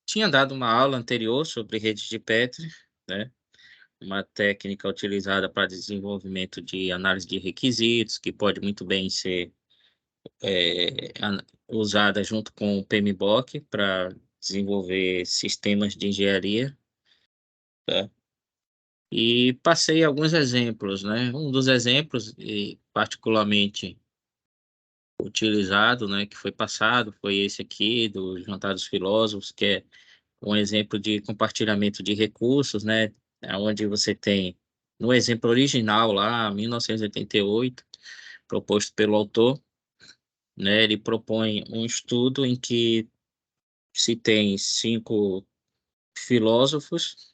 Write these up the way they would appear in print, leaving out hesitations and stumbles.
tinha dado uma aula anterior sobre redes de Petri, né, uma técnica utilizada para desenvolvimento de análise de requisitos, que pode muito bem ser usada junto com o PMBOK para desenvolver sistemas de engenharia, tá? E passei alguns exemplos, né? Um dos exemplos, e particularmente utilizado, né, que foi passado, foi esse aqui, do Jantar dos Filósofos, que é um exemplo de compartilhamento de recursos, né, onde você tem, no exemplo original lá, 1988, proposto pelo autor, né, ele propõe um estudo em que se tem 5 filósofos,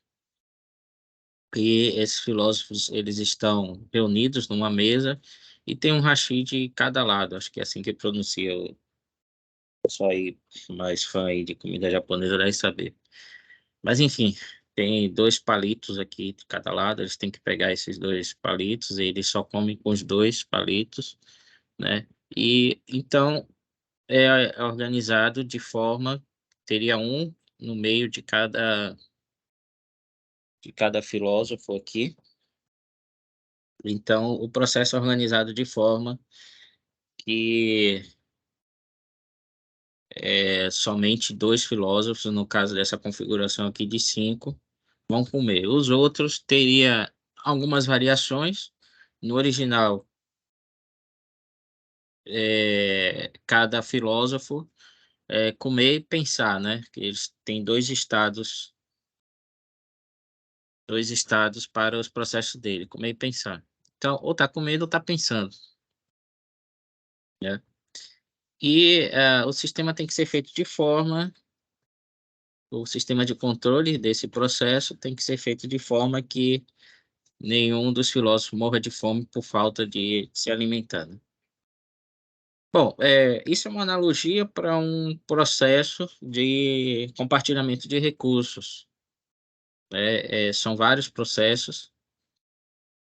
e esses filósofos, eles estão reunidos numa mesa, e tem um hashi de cada lado, acho que é assim que pronuncia, o pessoal aí mais fã aí de comida japonesa deve saber. Mas enfim, tem 2 palitos aqui de cada lado, eles têm que pegar esses 2 palitos, e eles só comem com os 2 palitos, né? E então é organizado de forma, teria um no meio de cada filósofo aqui. Então o processo é organizado de forma que somente 2 filósofos, no caso dessa configuração aqui de 5, vão comer. Os outros teria algumas variações. No original, cada filósofo comer e pensar, né? Que eles têm dois estados para os processos dele, comer e pensar. Então, ou está comendo ou está pensando, né? E o sistema tem que ser feito de forma, o sistema de controle desse processo tem que ser feito de forma que nenhum dos filósofos morra de fome por falta de se alimentar, né? Bom, isso é uma analogia para um processo de compartilhamento de recursos, né? São vários processos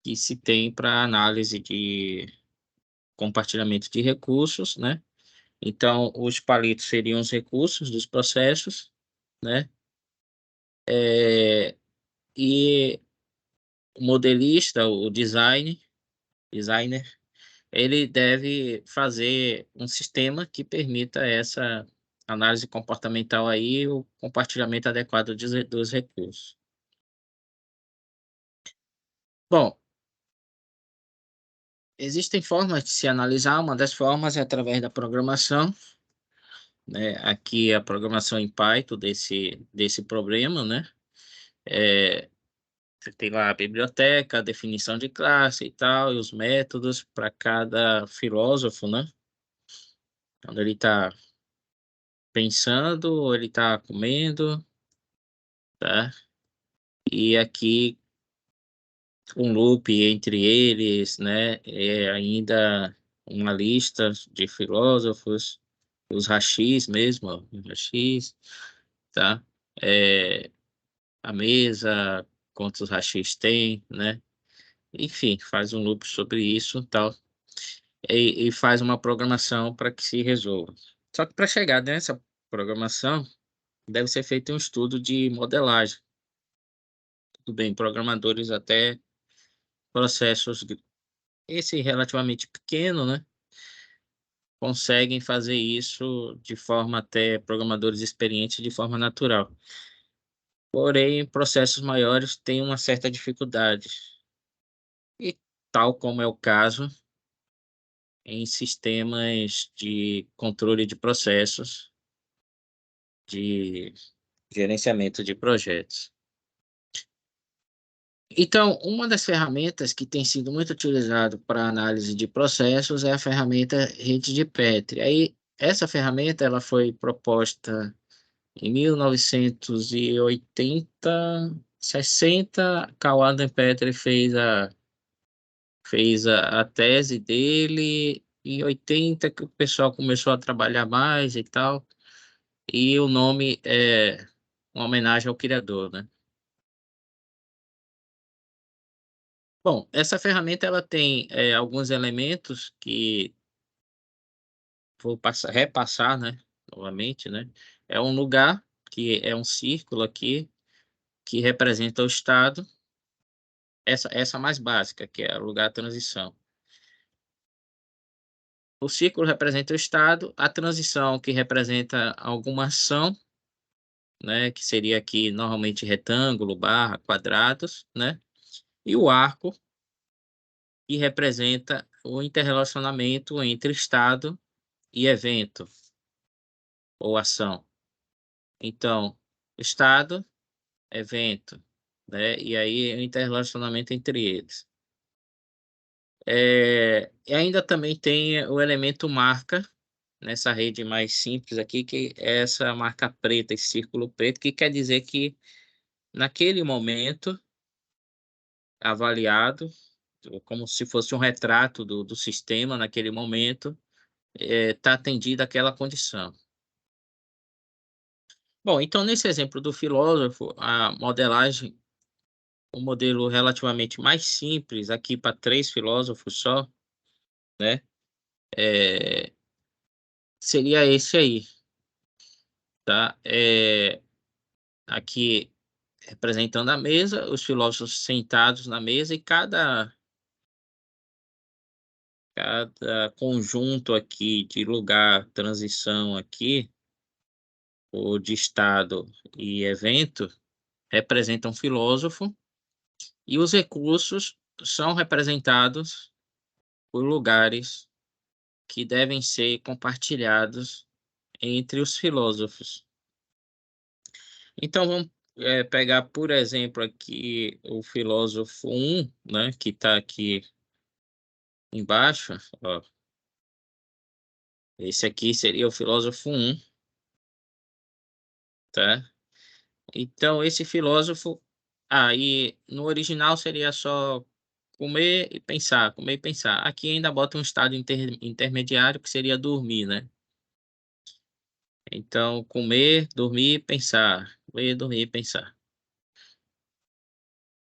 que se tem para análise de compartilhamento de recursos, né? Então, os palitos seriam os recursos dos processos, né? E o modelista, o designer, ele deve fazer um sistema que permita essa análise comportamental aí, o compartilhamento adequado dos recursos. Bom, existem formas de se analisar, uma das formas é através da programação, né? Aqui a programação em Python desse problema, né? Você tem lá a biblioteca, a definição de classe e tal, e os métodos para cada filósofo, né? Quando ele está pensando, ou ele está comendo, tá? E aqui um loop entre eles, né? É ainda uma lista de filósofos, os hashis mesmo, ó, os hashis, tá? É, a mesa, quantos hashis tem, né? Enfim, faz um loop sobre isso, tal, e faz uma programação para que se resolva. Só que para chegar nessa programação, deve ser feito um estudo de modelagem. Tudo bem, programadores até processos esse relativamente pequeno, né? Conseguem fazer isso de forma até programadores experientes de forma natural. Porém, processos maiores têm uma certa dificuldade. E tal como é o caso em sistemas de controle de processos, de gerenciamento de projetos. Então, uma das ferramentas que tem sido muito utilizado para análise de processos é a ferramenta Rede de Petri. Aí, essa ferramenta ela foi proposta em 1980, 60, Carl Adam Petri fez a tese dele, em 80 que o pessoal começou a trabalhar mais e tal, e o nome é uma homenagem ao criador, né? Bom, essa ferramenta ela tem alguns elementos que vou repassar, né, novamente, né? É um lugar que é um círculo aqui, que representa o estado, essa mais básica, que é o lugar da transição. O círculo representa o estado, a transição que representa alguma ação, né, que seria aqui normalmente retângulo, barra, quadrados, né, e o arco, que representa o interrelacionamento entre estado e evento ou ação. Então, estado, evento, né, e aí o interrelacionamento entre eles. E ainda também tem o elemento marca, nessa rede mais simples aqui, que é essa marca preta, esse círculo preto, que quer dizer que naquele momento avaliado, como se fosse um retrato do sistema naquele momento, está atendida aquela condição. Bom, então nesse exemplo do filósofo, a modelagem, um modelo relativamente mais simples, aqui para 3 filósofos só, né, seria esse aí, tá? Aqui representando a mesa, os filósofos sentados na mesa e cada conjunto aqui de lugar, transição aqui, ou de estado e evento, representa um filósofo, e os recursos são representados por lugares que devem ser compartilhados entre os filósofos. Então vamos pegar, por exemplo, aqui o filósofo 1, né, que está aqui embaixo, ó. Esse aqui seria o filósofo 1, tá? Então esse filósofo, aí no original seria só comer e pensar, comer e pensar. Aqui ainda bota um estado intermediário que seria dormir, né? Então comer, dormir, pensar, comer, dormir, pensar.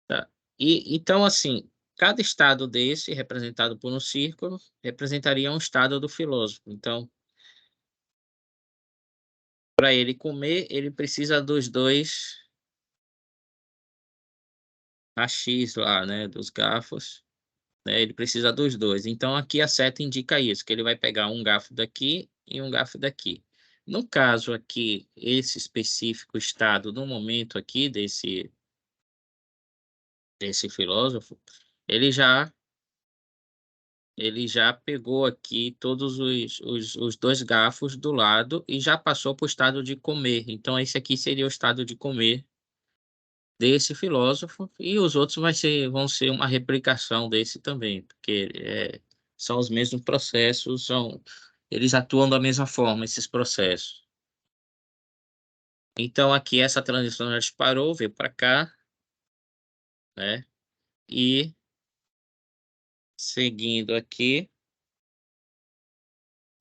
Tá? E então assim, cada estado desse representado por um círculo representaria um estado do filósofo. Então, para ele comer, ele precisa dos dois AX lá, né, dos garfos, né, ele precisa dos dois. Então aqui a seta indica isso, que ele vai pegar um garfo daqui e um garfo daqui. No caso aqui, esse específico estado, no momento aqui desse filósofo, ele já ele já pegou aqui todos os dois garfos do lado e já passou para o estado de comer. Então esse aqui seria o estado de comer desse filósofo, e os outros vão ser uma replicação desse também, porque são os mesmos processos, eles atuam da mesma forma, esses processos. Então aqui essa transição já disparou, veio para cá, né? E seguindo aqui,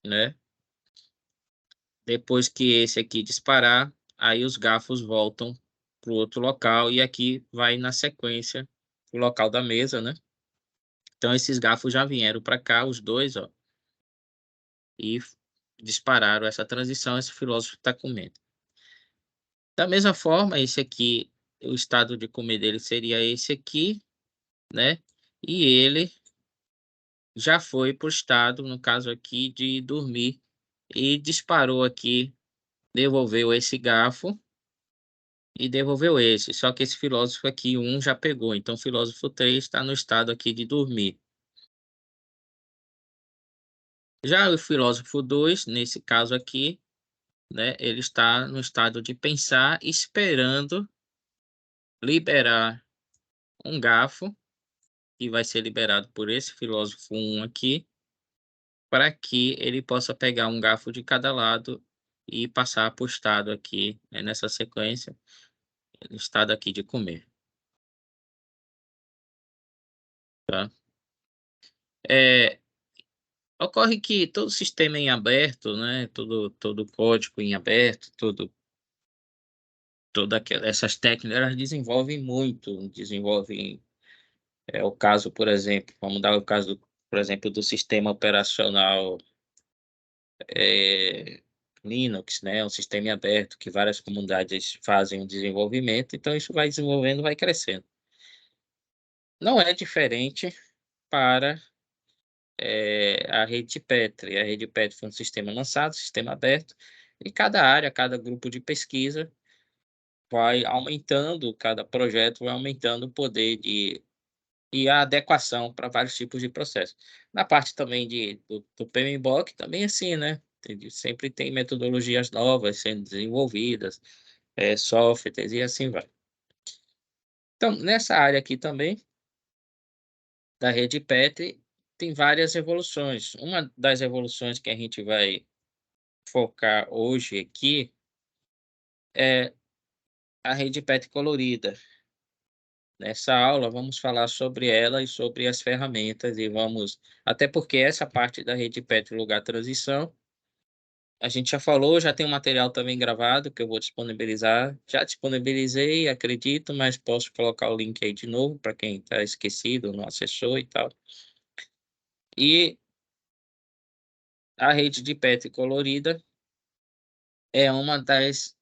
né? Depois que esse aqui disparar, aí os garfos voltam para o outro local e aqui vai na sequência o local da mesa, né? Então esses garfos já vieram para cá, os dois, ó, e dispararam essa transição, esse filósofo está comendo. Da mesma forma, esse aqui, o estado de comer dele seria esse aqui, né? E ele já foi para o estado, no caso aqui, de dormir e disparou aqui, devolveu esse garfo e devolveu esse. Só que esse filósofo aqui, um já pegou. Então, o filósofo 3 está no estado aqui de dormir. Já o filósofo 2, nesse caso aqui, né, ele está no estado de pensar, esperando liberar um garfo, que vai ser liberado por esse filósofo 1 aqui, para que ele possa pegar um garfo de cada lado e passar para o estado aqui, né, nessa sequência, no estado aqui de comer, tá? É, ocorre que todo sistema em aberto, né, todo código em aberto, essas técnicas, elas desenvolvem muito, desenvolvem, o caso, por exemplo, vamos dar o caso, por exemplo, do sistema operacional Linux, né, um sistema aberto que várias comunidades fazem o desenvolvimento, então isso vai desenvolvendo, vai crescendo. Não é diferente para, a rede Petri. A rede Petri foi um sistema lançado, sistema aberto, e cada área, cada grupo de pesquisa vai aumentando, cada projeto vai aumentando o poder de e a adequação para vários tipos de processo. Na parte também do PMBOK, também é assim, né? Sempre tem metodologias novas sendo desenvolvidas, softwares e assim vai. Então, nessa área aqui também, da rede Petri, tem várias evoluções. Uma das evoluções que a gente vai focar hoje aqui é a rede Petri colorida. Nessa aula, vamos falar sobre ela e sobre as ferramentas, e vamos, até porque essa parte da rede Petri lugar transição, a gente já falou, já tem um material também gravado que eu vou disponibilizar. Já disponibilizei, acredito, mas posso colocar o link aí de novo para quem está esquecido, não acessou e tal. E a rede de Petri colorida é uma das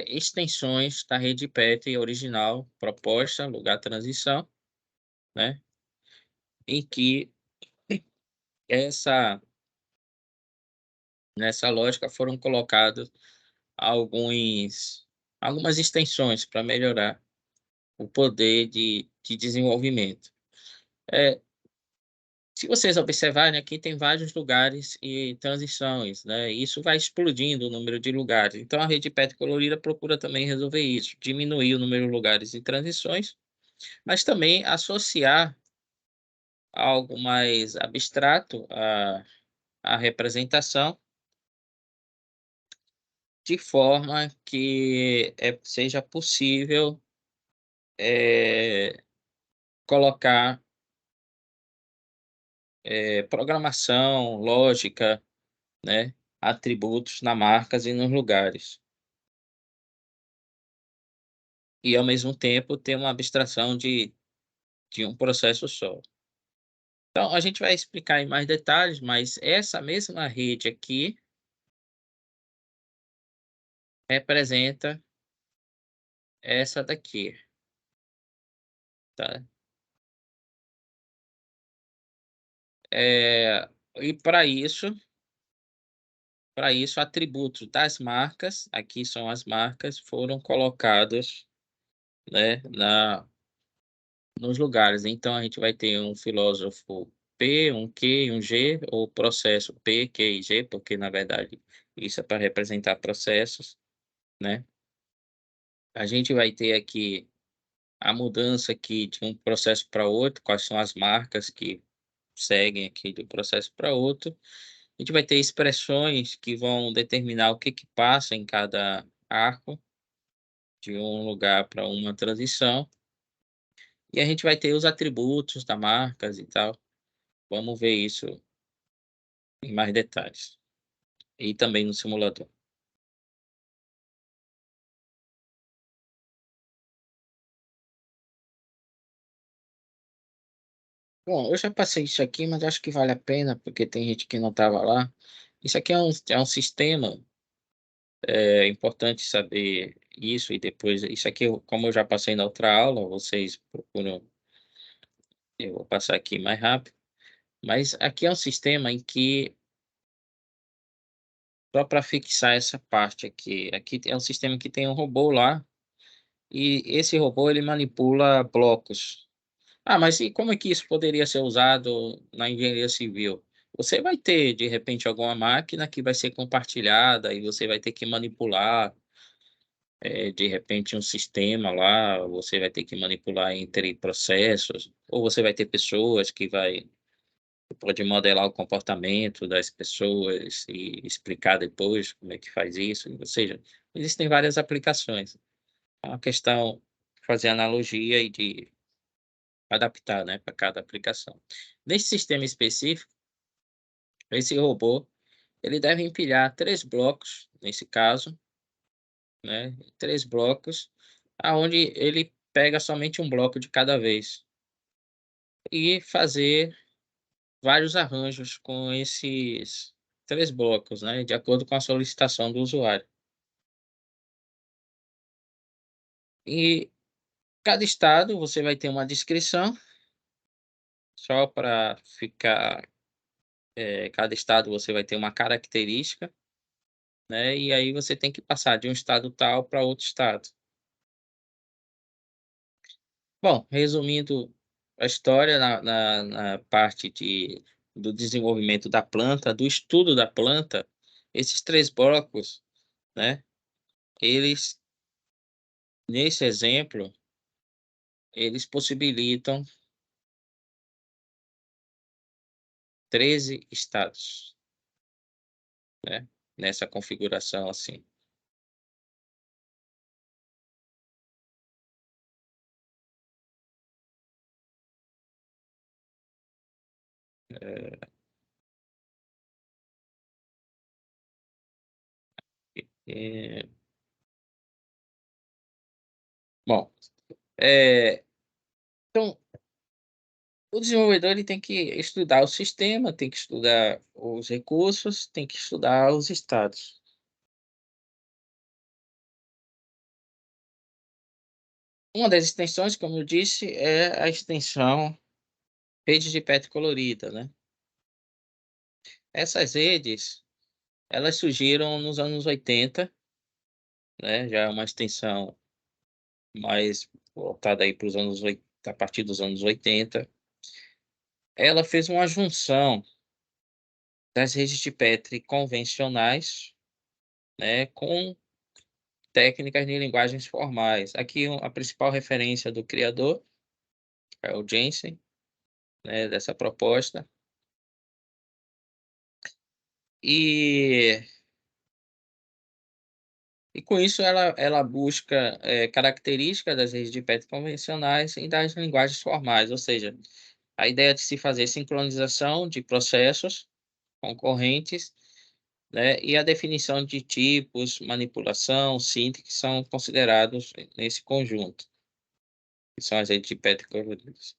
extensões da rede Petri original proposta, lugar transição, né? Em que essa nessa lógica foram colocados algumas extensões para melhorar o poder de desenvolvimento. É, se vocês observarem, aqui tem vários lugares e transições, né? Isso vai explodindo o número de lugares. Então, a rede PET colorida procura também resolver isso, diminuir o número de lugares e transições, mas também associar algo mais abstrato à representação, de forma que seja possível colocar programação, lógica, né, atributos na marcas e nos lugares. E, ao mesmo tempo, ter uma abstração de um processo só. Então, a gente vai explicar em mais detalhes, mas essa mesma rede aqui representa essa daqui, tá? E para isso, atributos das marcas, aqui são as marcas, foram colocados, né, nos lugares. Então, a gente vai ter um filósofo P, um Q e um G, ou processo P, Q e G, porque, na verdade, isso é para representar processos, né? A gente vai ter aqui a mudança aqui de um processo para outro, quais são as marcas que seguem aqui de um processo para outro. A gente vai ter expressões que vão determinar o que que passa em cada arco, de um lugar para uma transição. E a gente vai ter os atributos da marcas e tal. Vamos ver isso em mais detalhes. E também no simulador. Bom, eu já passei isso aqui, mas acho que vale a pena, porque tem gente que não estava lá. Isso aqui é um sistema, é importante saber isso, e depois, isso aqui, como eu já passei na outra aula, vocês procuram, eu vou passar aqui mais rápido, mas aqui é um sistema em que, só para fixar essa parte aqui, aqui é um sistema que tem um robô lá, e esse robô ele manipula blocos. Ah, mas e como é que isso poderia ser usado na engenharia civil? Você vai ter, de repente, alguma máquina que vai ser compartilhada e você vai ter que manipular, de repente, um sistema lá, você vai ter que manipular entre processos, ou você vai ter pessoas que pode modelar o comportamento das pessoas e explicar depois como é que faz isso. Ou seja, existem várias aplicações. É uma questão de fazer analogia e de adaptar, né, para cada aplicação. Nesse sistema específico, esse robô, ele deve empilhar 3 blocos, nesse caso, né, 3 blocos, aonde ele pega somente um bloco de cada vez e fazer vários arranjos com esses. 3 blocos, né, de acordo com a solicitação do usuário. E cada estado você vai ter uma descrição, só para ficar, cada estado você vai ter uma característica, né, e aí você tem que passar de um estado tal para outro estado. Bom, resumindo a história na parte do desenvolvimento da planta, do estudo da planta, esses 3 blocos, né, eles, nesse exemplo, eles possibilitam 13 estados, né, nessa configuração assim. Eh, bom, então o desenvolvedor ele tem que estudar o sistema, tem que estudar os recursos, tem que estudar os estados. Uma das extensões, como eu disse, é a extensão rede de PET colorida, né. Essas redes, elas surgiram nos anos 80, né, já é uma extensão mais voltada aí para os anos a partir dos anos 80. Ela fez uma junção das redes de Petri convencionais, né, com técnicas de linguagens formais. Aqui a principal referência do criador é o Jensen, né, dessa proposta. E com isso ela busca, características das redes de Petri convencionais e das linguagens formais, ou seja, a ideia de se fazer sincronização de processos concorrentes, né, e a definição de tipos, manipulação, síntese, que são considerados nesse conjunto, que são as redes de Petri coloridas.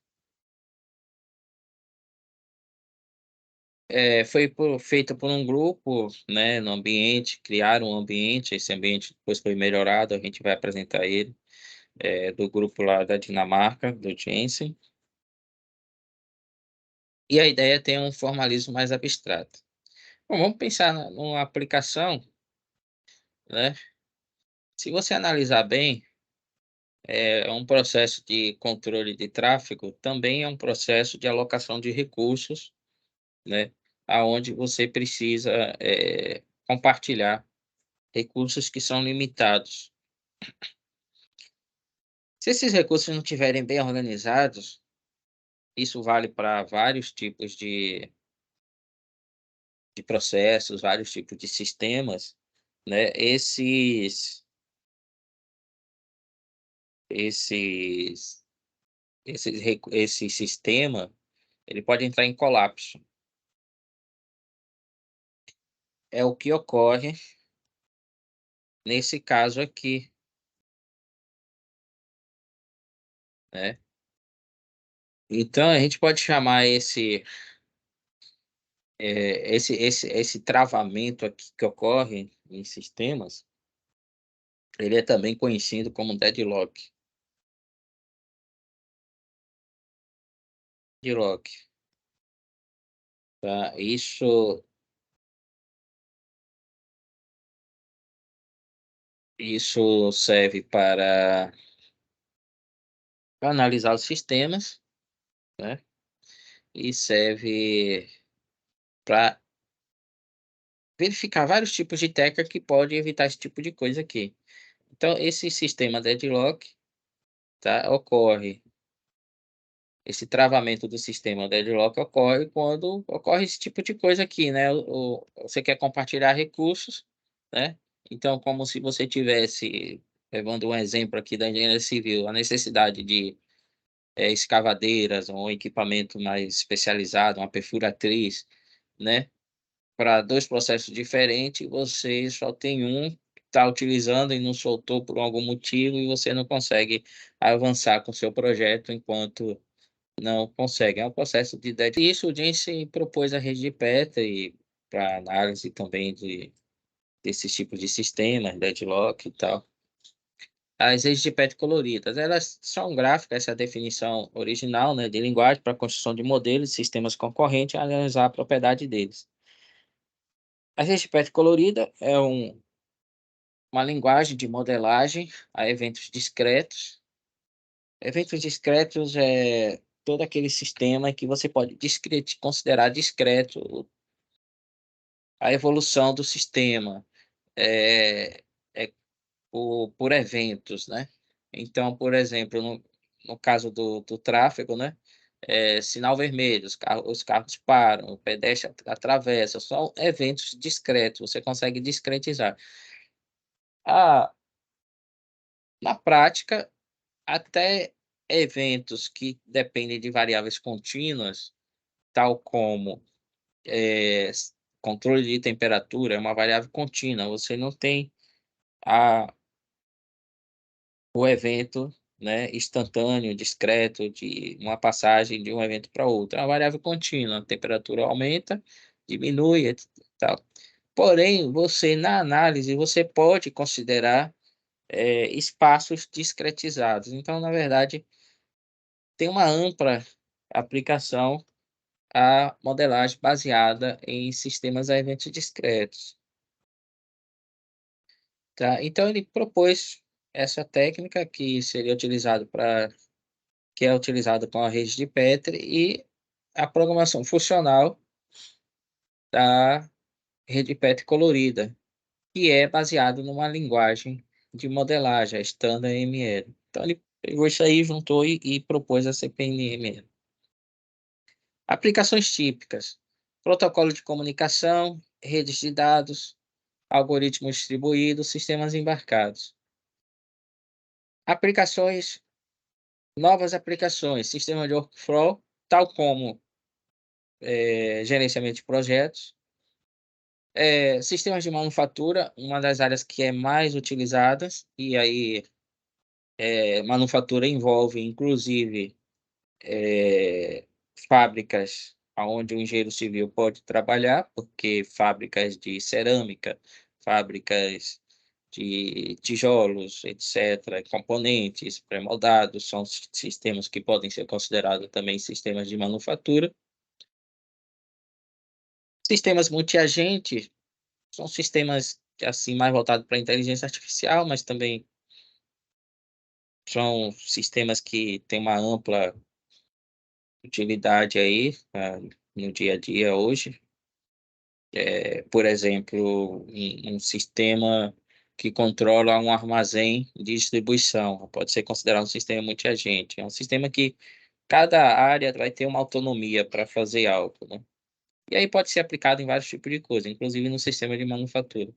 Feita por um grupo, né, no ambiente, criaram um ambiente, esse ambiente depois foi melhorado, a gente vai apresentar ele, do grupo lá da Dinamarca, do Jensen, e a ideia é ter um formalismo mais abstrato. Bom, vamos pensar numa aplicação, né, se você analisar bem, é um processo de controle de tráfego, também é um processo de alocação de recursos, né, aonde você precisa, compartilhar recursos que são limitados. Se esses recursos não estiverem bem organizados, isso vale para vários tipos de processos, vários tipos de sistemas, né, esses esse sistema, ele pode entrar em colapso. É o que ocorre nesse caso aqui, né. Então a gente pode chamar esse travamento aqui que ocorre em sistemas, ele é também conhecido como deadlock. Deadlock, tá. Isso serve para analisar os sistemas, né, e serve para verificar vários tipos de técnica que pode evitar esse tipo de coisa aqui. Então esse sistema deadlock, tá, esse travamento do sistema deadlock ocorre quando ocorre esse tipo de coisa aqui, né, você quer compartilhar recursos, né, então como se você tivesse, levando um exemplo aqui da engenharia civil, a necessidade de, escavadeiras ou um equipamento mais especializado, uma perfuratriz, né, para 2 processos diferentes, você só tem um que está utilizando e não soltou por algum motivo e você não consegue avançar com o seu projeto enquanto não consegue. É um processo de isso o Jensen propôs a rede de Petri, para análise também desses tipos de sistemas, deadlock e tal. As redes de PET coloridas, elas são gráficas, essa é a definição original, né, de linguagem para construção de modelos e sistemas concorrentes e analisar a propriedade deles. A rede de PET colorida é uma linguagem de modelagem a eventos discretos. Eventos discretos é todo aquele sistema que você pode considerar discreto a evolução do sistema. É, é por eventos, né? Então, por exemplo, no caso do tráfego, né? Sinal vermelho, os carros param, o pedestre atravessa, são eventos discretos, você consegue discretizar. Ah, na prática, até eventos que dependem de variáveis contínuas, tal como é, controle de temperatura, é uma variável contínua, você não tem a o evento, né, instantâneo, discreto, de uma passagem de um evento para outro. É uma variável contínua, a temperatura aumenta, diminui, tal. Porém, você na análise, você pode considerar espaços discretizados. Então, na verdade, tem uma ampla aplicação a modelagem baseada em sistemas a eventos discretos. Tá? Então, ele propôs essa técnica que seria utilizado para que é utilizado com a rede de Petri, e a programação funcional da rede Petri colorida, que é baseado numa linguagem de modelagem, a Standard ML. Então, ele pegou isso aí, juntou e propôs a CPNML. Aplicações típicas: protocolo de comunicação, redes de dados, algoritmos distribuídos, sistemas embarcados. Aplicações, novas aplicações, sistema de workflow, tal como gerenciamento de projetos, sistemas de manufatura, uma das áreas que é mais utilizadas, e aí manufatura envolve, inclusive, é, fábricas onde o engenheiro civil pode trabalhar, porque fábricas de cerâmica, fábricas de tijolos, etc., componentes pré-moldados, são sistemas que podem ser considerados também sistemas de manufatura. Sistemas multiagentes são sistemas assim mais voltados para a inteligência artificial, mas também são sistemas que têm uma ampla utilidade aí, no dia a dia hoje. Por exemplo, um sistema que controla um armazém de distribuição pode ser considerado um sistema multiagente. É um sistema que cada área vai ter uma autonomia para fazer algo, né? E aí pode ser aplicado em vários tipos de coisas, inclusive no sistema de manufatura.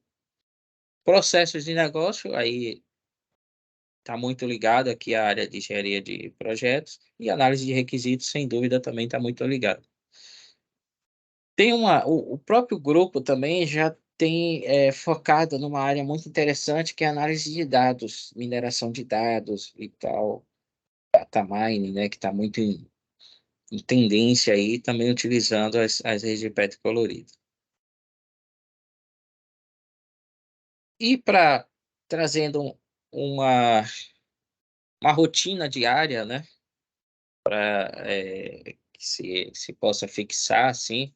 Processos de negócio, aí está muito ligado aqui à área de engenharia de projetos, e análise de requisitos, sem dúvida, também está muito ligado. O próprio grupo também já tem focado numa área muito interessante, que é a análise de dados, mineração de dados e tal, data mining, né, que está muito em tendência aí, também utilizando as redes de PET colorido. E para trazendo uma, uma rotina diária, né, que se possa fixar assim,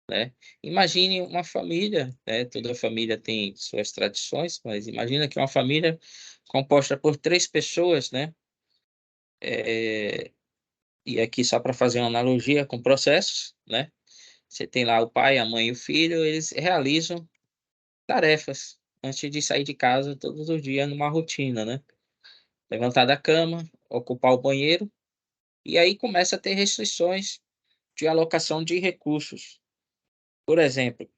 né? Imagine uma família, né? Toda família tem suas tradições, mas imagina que uma família composta por três pessoas, né? É, e aqui só para fazer uma analogia com processos, né? Você tem lá o pai, a mãe e o filho, eles realizam tarefas antes de sair de casa todos os dias numa rotina, né? Levantar da cama, ocupar o banheiro, e aí começa a ter restrições de alocação de recursos. Por exemplo,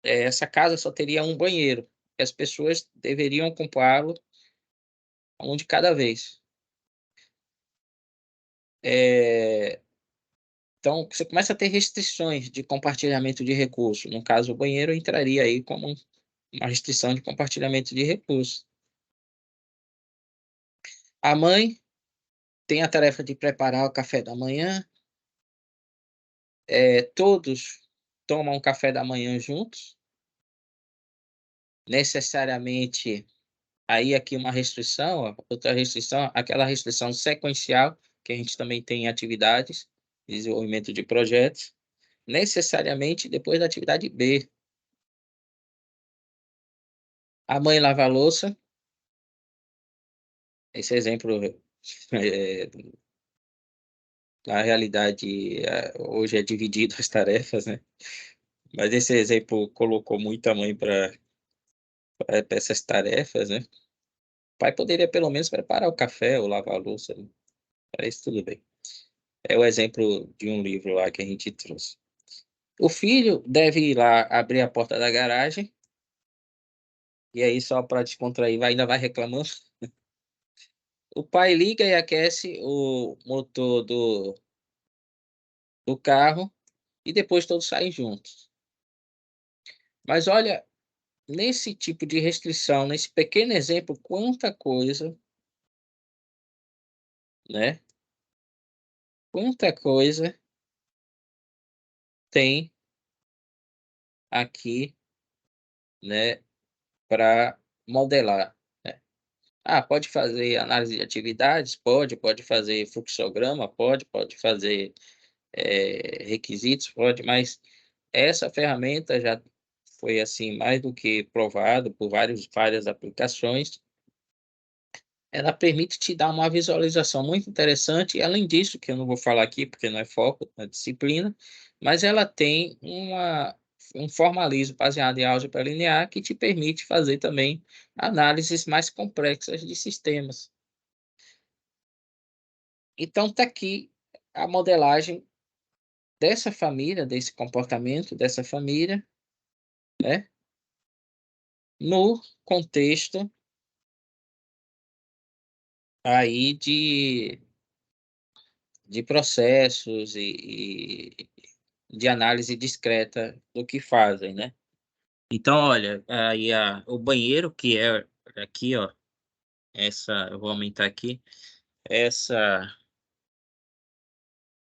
essa casa só teria um banheiro, e as pessoas deveriam ocupá-lo um de cada vez. É, então, você começa a ter restrições de compartilhamento de recursos. No caso, o banheiro entraria aí como uma restrição de compartilhamento de recursos. A mãe tem a tarefa de preparar o café da manhã. Todos tomam um café da manhã juntos, necessariamente aí aqui uma restrição, ó, outra restrição, aquela restrição sequencial, que a gente também tem em atividades, desenvolvimento de projetos, necessariamente depois da atividade B. A mãe lava a louça, esse exemplo, eh, na realidade, hoje é dividido as tarefas, né, mas esse exemplo colocou muita mãe para essas tarefas, né. O pai poderia pelo menos preparar o café ou lavar a louça, né, para isso tudo bem. É o exemplo de um livro lá que a gente trouxe. O filho deve ir lá abrir a porta da garagem, e aí só para descontrair ainda vai reclamando. O pai liga e aquece o motor do carro e depois todos saem juntos. Mas olha, nesse tipo de restrição, nesse pequeno exemplo, quanta coisa, né, quanta coisa tem aqui, né, para modelar, né. Ah, pode fazer análise de atividades? Pode fazer fluxograma? Pode fazer, requisitos? Pode, mas essa ferramenta já foi, assim, mais do que provado por várias aplicações. Ela permite te dar uma visualização muito interessante e, além disso, que eu não vou falar aqui porque não é foco da disciplina, mas ela tem um formalismo baseado em álgebra linear que te permite fazer também análises mais complexas de sistemas. Então está aqui a modelagem dessa família, desse comportamento dessa família, né, no contexto aí de processos e de análise discreta do que fazem, né. Então olha, aí o banheiro que é aqui, ó, essa eu vou aumentar aqui, essa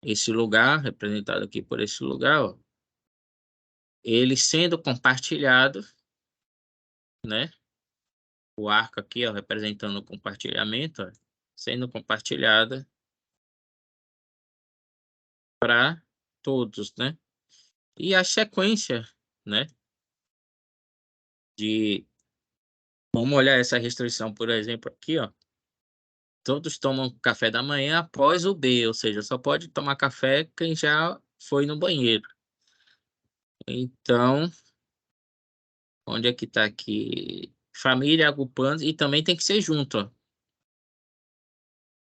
esse lugar representado aqui por esse lugar, ó, ele sendo compartilhado, né, o arco aqui, ó, representando o compartilhamento, ó, sendo compartilhada para todos, né. E a sequência, né, de vamos olhar essa restrição, por exemplo, aqui, ó. Todos tomam café da manhã após o B, ou seja, só pode tomar café quem já foi no banheiro. Então, onde é que tá aqui? Família agrupando e também tem que ser junto, ó.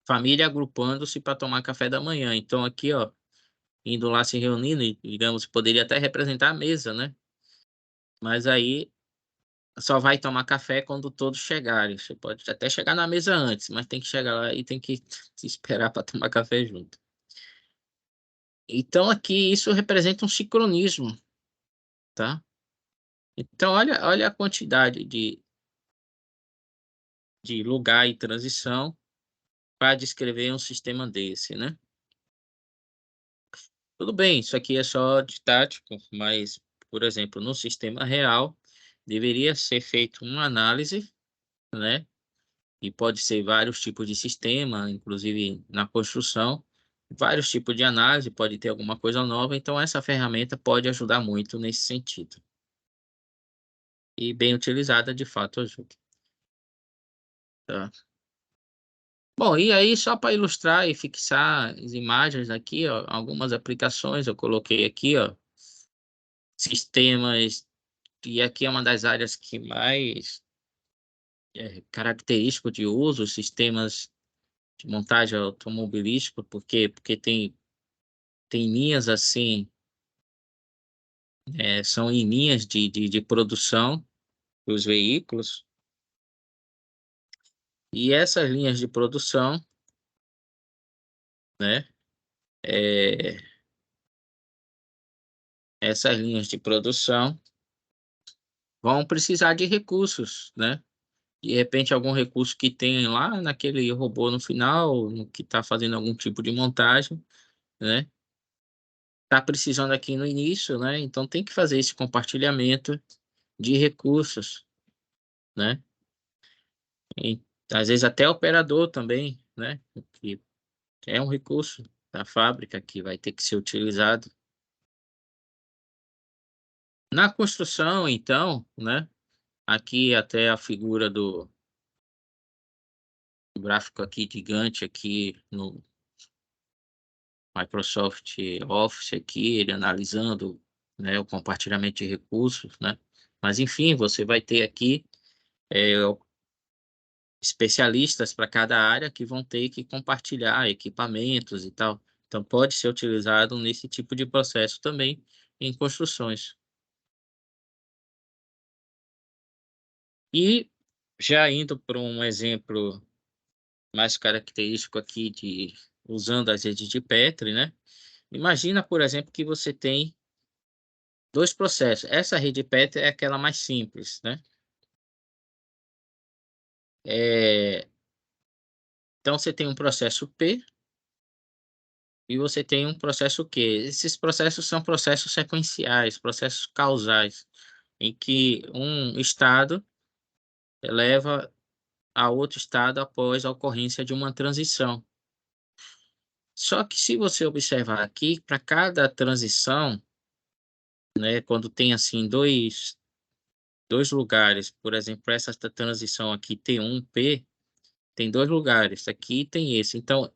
Família agrupando-se para tomar café da manhã. Então aqui, ó, indo lá se reunindo e digamos, poderia até representar a mesa, né. Mas aí só vai tomar café quando todos chegarem. Você pode até chegar na mesa antes, mas tem que chegar lá e tem que se esperar para tomar café junto. Então aqui isso representa um sincronismo, tá. Então olha a quantidade de lugar e transição para descrever um sistema desse, né. Tudo bem, isso aqui é só didático, mas, por exemplo, no sistema real, deveria ser feito uma análise, né, e pode ser vários tipos de sistema, inclusive na construção, vários tipos de análise, pode ter alguma coisa nova, então essa ferramenta pode ajudar muito nesse sentido. E bem utilizada, de fato ajuda, tá. Bom, e aí só para ilustrar e fixar as imagens aqui, ó, algumas aplicações eu coloquei aqui, ó, sistemas, e aqui é uma das áreas que mais é característico de uso, sistemas de montagem automobilística, porque tem linhas assim, são em linhas de produção dos veículos, e essas linhas de produção, né, eh, essas linhas de produção vão precisar de recursos, né. De repente algum recurso que tem lá naquele robô no final, no que está fazendo algum tipo de montagem, né, está precisando aqui no início, né? Então tem que fazer esse compartilhamento de recursos, né? E, às vezes até operador também, né? Que é um recurso da fábrica que vai ter que ser utilizado. Na construção, então, né? Aqui até a figura do gráfico aqui gigante aqui no Microsoft Office aqui, ele analisando, né, o compartilhamento de recursos, né? Mas enfim, você vai ter aqui é, especialistas para cada área que vão ter que compartilhar equipamentos e tal. Então pode ser utilizado nesse tipo de processo também em construções. E já indo para um exemplo mais característico aqui de usando as redes de Petri, né? Imagina, por exemplo, que você tem dois processos. Essa rede Petri é aquela mais simples, né? Então você tem um processo P e você tem um processo Q. Esses processos são processos sequenciais, processos causais, em que um estado leva a outro estado após a ocorrência de uma transição. Só que se você observar aqui, para cada transição, né, quando tem assim dois lugares, por exemplo, essa transição aqui tem um P, tem dois lugares, aqui tem esse. Então,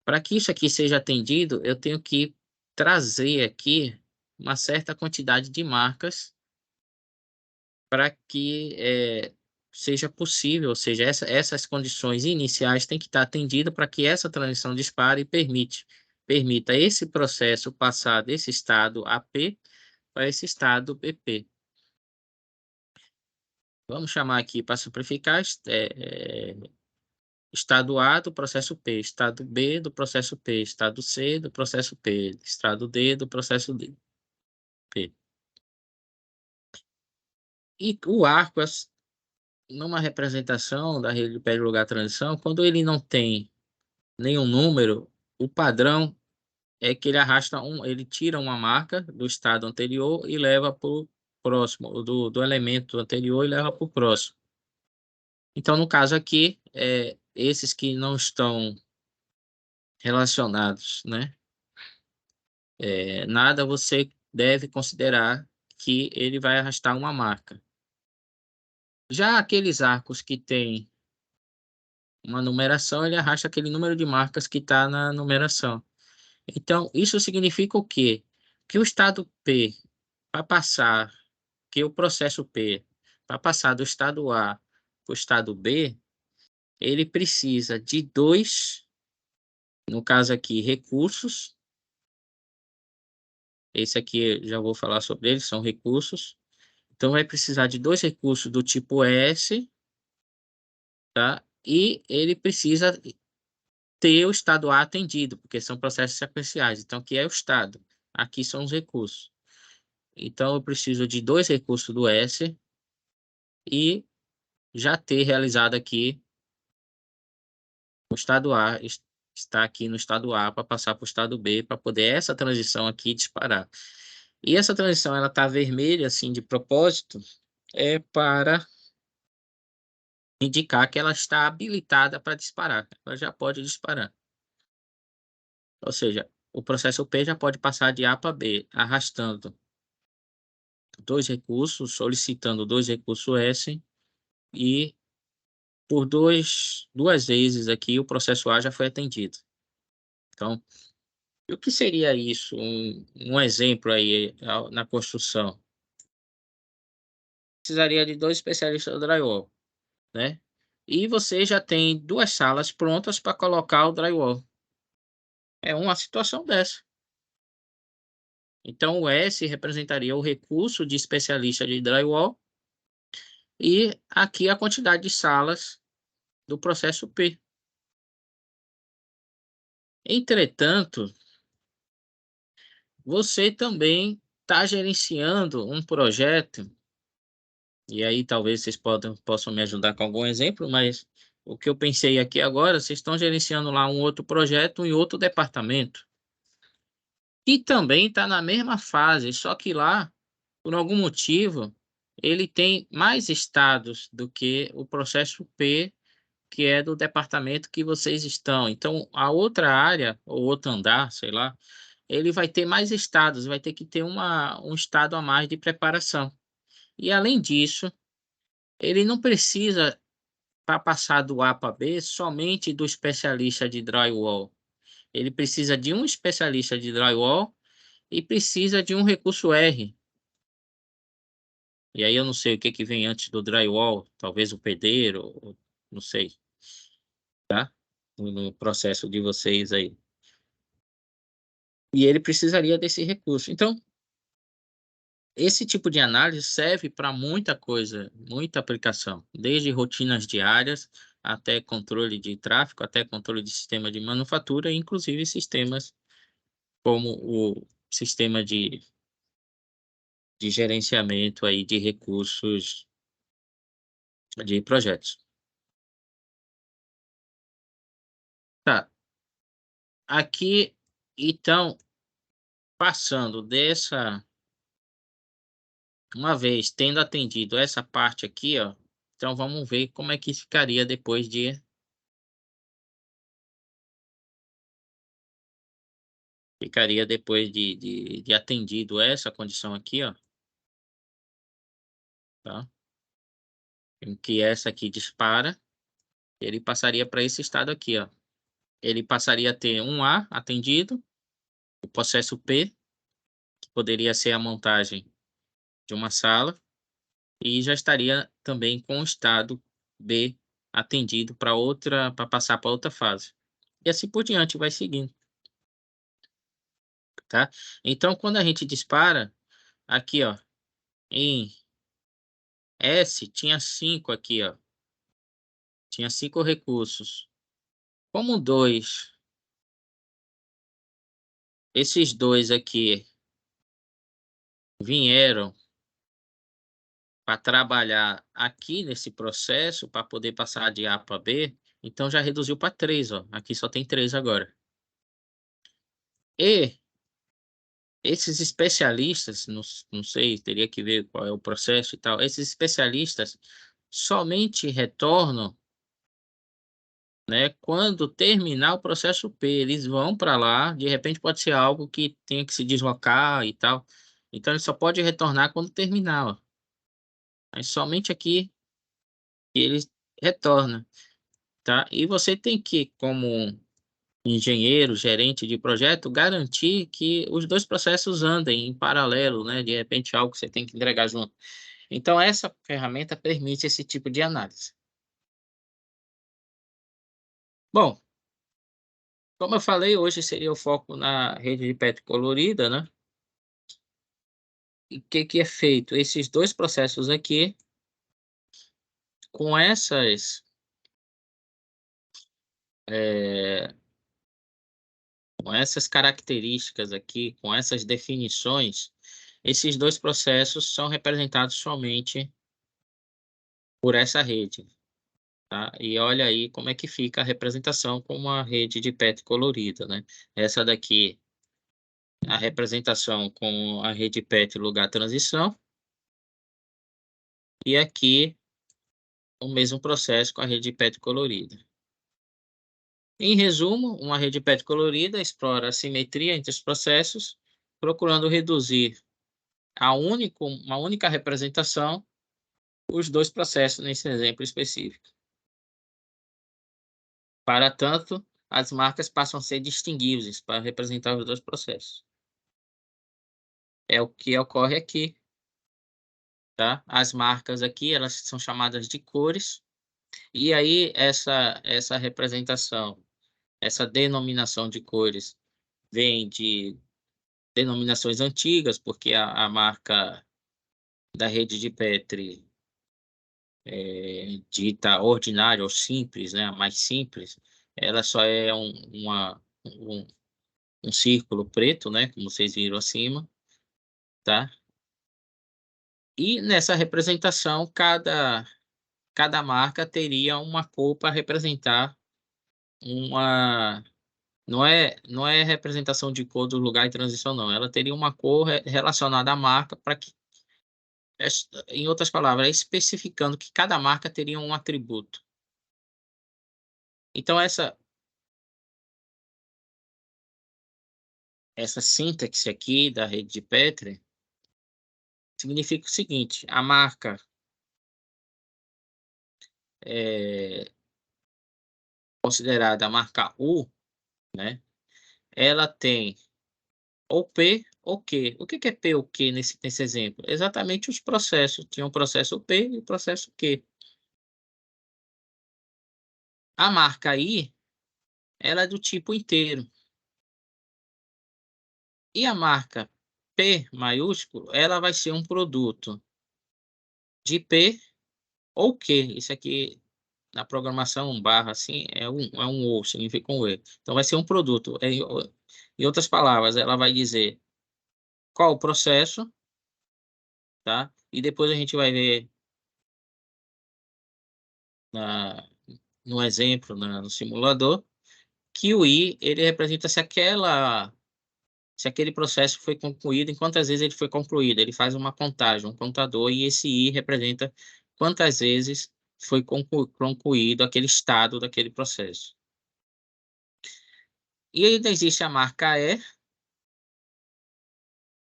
para que isso aqui seja atendido, eu tenho que trazer aqui uma certa quantidade de marcas para que seja possível, ou seja, essas condições iniciais têm que estar atendidas para que essa transição dispare e permita esse processo passar desse estado AP para esse estado BP. Vamos chamar aqui para simplificar, estado A do processo P, estado B do processo P, estado C do processo P, estado D do processo D, P. E o arco, numa representação da rede de pé de lugar transição, quando ele não tem nenhum número, o padrão é que ele arrasta ele tira uma marca do estado anterior e leva para o próximo, do elemento anterior e leva para o próximo. Então, no caso aqui, esses que não estão relacionados, né? Nada você deve considerar que ele vai arrastar uma marca. Já aqueles arcos que têm uma numeração, ele arrasta aquele número de marcas que está na numeração. Então, isso significa o quê? Que o estado P, para passar, que o processo P, para passar do estado A para o estado B, ele precisa de dois, no caso aqui, recursos. Esse aqui eu já vou falar sobre eles, são recursos. Então, vai precisar de dois recursos do tipo S, tá? E ele precisa ter o estado A atendido, porque são processos sequenciais. Então, aqui é o estado, aqui são os recursos. Então, eu preciso de dois recursos do S e já ter realizado aqui o estado A, está aqui no estado A para passar para o estado B, para poder essa transição aqui disparar. E essa transição, ela está vermelha, assim, de propósito, para indicar que ela está habilitada para disparar. Ela já pode disparar. Ou seja, o processo P já pode passar de A para B, arrastando dois recursos, solicitando dois recursos S e por duas vezes aqui o processo A já foi atendido. Então, o que seria isso? Um exemplo aí na construção. Precisaria de dois especialistas do drywall, né? E você já tem duas salas prontas para colocar o drywall. É uma situação dessa. Então, o S representaria o recurso de especialista de drywall e aqui a quantidade de salas do processo P. Entretanto, você também está gerenciando um projeto, e aí talvez vocês possam me ajudar com algum exemplo, mas o que eu pensei aqui agora, vocês estão gerenciando lá um outro projeto em outro departamento. que também está na mesma fase, só que lá, por algum motivo, ele tem mais estados do que o processo P, que é do departamento que vocês estão. Então, a outra área, ou outro andar, sei lá, ele vai ter mais estados, vai ter que ter um estado a mais de preparação. E além disso, ele não precisa, para passar do A para B, somente do especialista de drywall. Ele precisa de um especialista de drywall e precisa de um recurso R. E aí eu não sei o que que vem antes do drywall, talvez o pedreiro, ou não sei, tá? No processo de vocês aí. E ele precisaria desse recurso. Então, esse tipo de análise serve para muita coisa, muita aplicação, desde rotinas diárias até controle de tráfego, até controle de sistema de manufatura, inclusive sistemas como o sistema de gerenciamento aí de recursos de projetos. Tá, aqui então, passando dessa, uma vez tendo atendido essa parte aqui, ó, então vamos ver como é que ficaria depois de atendido essa condição aqui, ó, tá? Em que essa aqui dispara, ele passaria para esse estado aqui, ó. Ele passaria a ter um A atendido, o processo P, que poderia ser a montagem de uma sala, e já estaria também com o estado B atendido para passar para outra fase. E assim por diante, vai seguindo, tá? Então, quando a gente dispara, aqui, ó, em S, tinha 5 aqui, ó. Tinha 5 recursos. Como esses dois aqui vieram para trabalhar aqui nesse processo, para poder passar de A para B, então já reduziu para 3, ó. Aqui só tem 3 agora. E esses especialistas, não sei, teria que ver qual é o processo e tal. Esses especialistas somente retornam, né, quando terminar o processo P. Eles vão para lá, de repente pode ser algo que tenha que se deslocar e tal. Então ele só pode retornar quando terminar, ó. Mas somente aqui que ele retorna, tá? E você tem que, como engenheiro, gerente de projeto, garantir que os dois processos andem em paralelo, né? De repente algo que você tem que entregar junto. Então essa ferramenta permite esse tipo de análise. Bom, como eu falei, hoje seria o foco na rede de PET colorida, né? E o que que é feito? Esses dois processos aqui, com eh, com essas características aqui, com essas definições, esses dois processos são representados somente por essa rede, tá? E olha aí como é que fica a representação com uma rede de PET colorida, né? Essa daqui, a representação com a rede PET lugar transição, e aqui o mesmo processo com a rede PET colorida. Em resumo, uma rede PET colorida explora a simetria entre os processos, procurando reduzir uma única representação os dois processos nesse exemplo específico. Para tanto, as marcas passam a ser distinguíveis para representar os dois processos. É o que ocorre aqui, tá? As marcas aqui, elas são chamadas de cores, e aí essa representação, essa denominação de cores vem de denominações antigas, porque a marca da rede de Petri dita ordinária ou simples, né, a mais simples, ela só é um círculo preto, né, como vocês viram acima, tá? E nessa representação, cada marca teria uma cor para representar uma Não é representação de cor do lugar e transição, não. Ela teria uma cor relacionada à marca para que, em outras palavras, especificando que cada marca teria um atributo. Então essa sintaxe aqui da rede de Petri significa o seguinte: a marca considerada a marca U, né, ela tem ou P ou Q. O que que é P ou Q nesse exemplo? Exatamente os processos. Tinha o processo P e o processo Q. A marca I, ela é do tipo inteiro. E a marca P maiúsculo, ela vai ser um produto de P ou Q. Isso aqui na programação barra assim é um ou, significa um E. Então vai ser um produto. Em outras palavras, ela vai dizer qual o processo, tá? E depois a gente vai ver na, no exemplo, no simulador, que o I ele representa se aquele processo foi concluído, em quantas vezes ele foi concluído. Ele faz uma contagem, um contador, e esse I representa quantas vezes foi concluído aquele estado daquele processo. E ainda existe a marca E,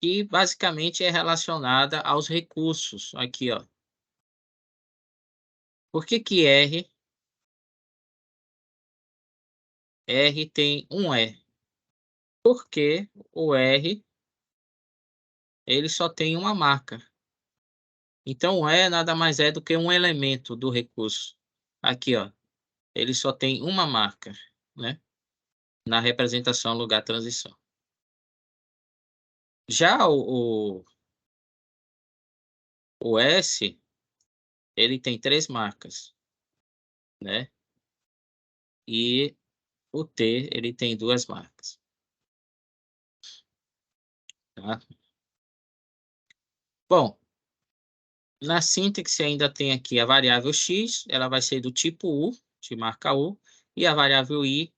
que basicamente é relacionada aos recursos. Aqui, ó. Por que que R tem um E? Porque o R ele só tem uma marca. Então, o E nada mais é do que um elemento do recurso. Aqui, ó, ele só tem uma marca, né? Na representação lugar transição. Já o S, ele tem três marcas, né? E o T, ele tem duas marcas, tá? Bom, na sintaxe ainda tem aqui a variável x, ela vai ser do tipo U, de marca U, e a variável i,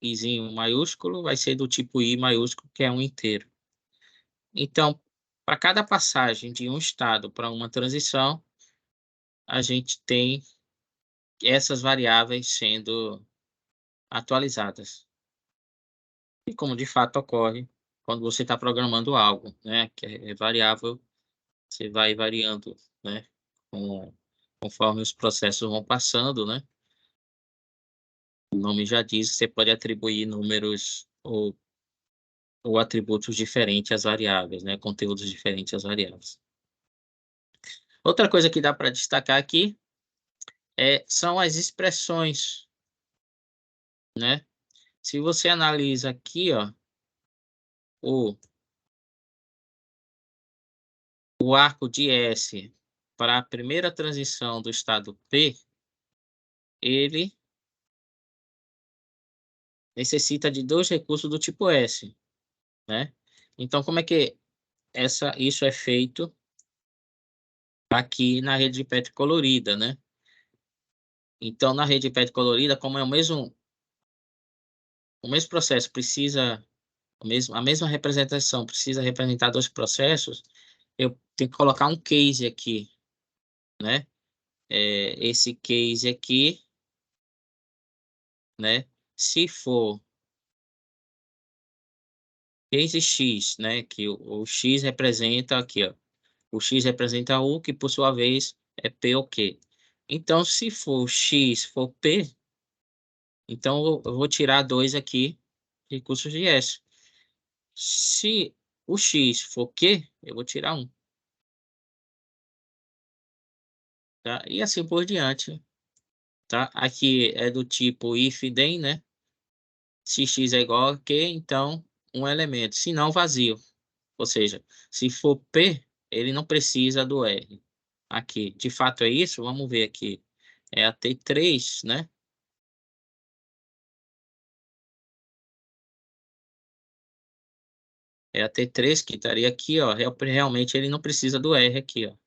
izinho maiúsculo, vai ser do tipo I maiúsculo, que é um inteiro. Então, para cada passagem de um estado para uma transição, a gente tem essas variáveis sendo atualizadas. E como de fato ocorre quando você está programando algo, né? Que é variável, você vai variando, né? Conforme os processos vão passando, né? O nome já diz, você pode atribuir números ou atributos diferentes às variáveis, né? Conteúdos diferentes às variáveis. Outra coisa que dá para destacar aqui são as expressões, né? Se você analisa aqui, ó, o, o arco de S para a primeira transição do estado P, ele necessita de dois recursos do tipo S, né? Então, como é que isso é feito aqui na rede de Petri colorida, né? Então, na rede de Petri colorida, como é o mesmo processo precisa, a mesma representação precisa representar dois processos, eu tenho que colocar um case aqui, né? Esse case aqui, né? Se for case X, né? Que o X representa aqui, ó. O X representa U, que por sua vez é P ou Q. Então, se for X for P, então eu vou tirar dois aqui, recursos de S. Se o X for Q, eu vou tirar um, tá? E assim por diante, tá? Aqui é do tipo if then, né? Se X é igual a Q, então um elemento, se não vazio. Ou seja, se for P, ele não precisa do R. Aqui, de fato é isso? Vamos ver aqui. É a T3, né? É a T3 que estaria aqui, ó. Realmente ele não precisa do R aqui, ó.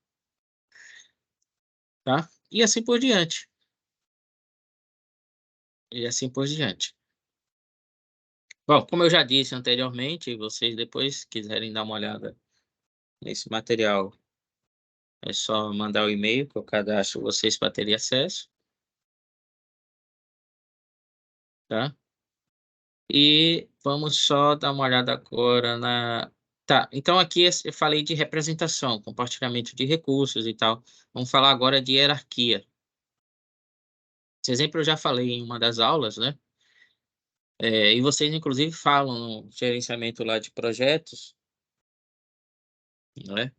Tá? E assim por diante. E assim por diante. Bom, como eu já disse anteriormente, vocês depois quiserem dar uma olhada nesse material, é só mandar o e-mail que eu cadastro vocês para terem acesso, tá? E vamos só dar uma olhada agora na. Tá, então aqui eu falei de representação, compartilhamento de recursos e tal. Vamos falar agora de hierarquia. Esse exemplo eu já falei em uma das aulas, né? E vocês, inclusive, falam no gerenciamento lá de projetos, né?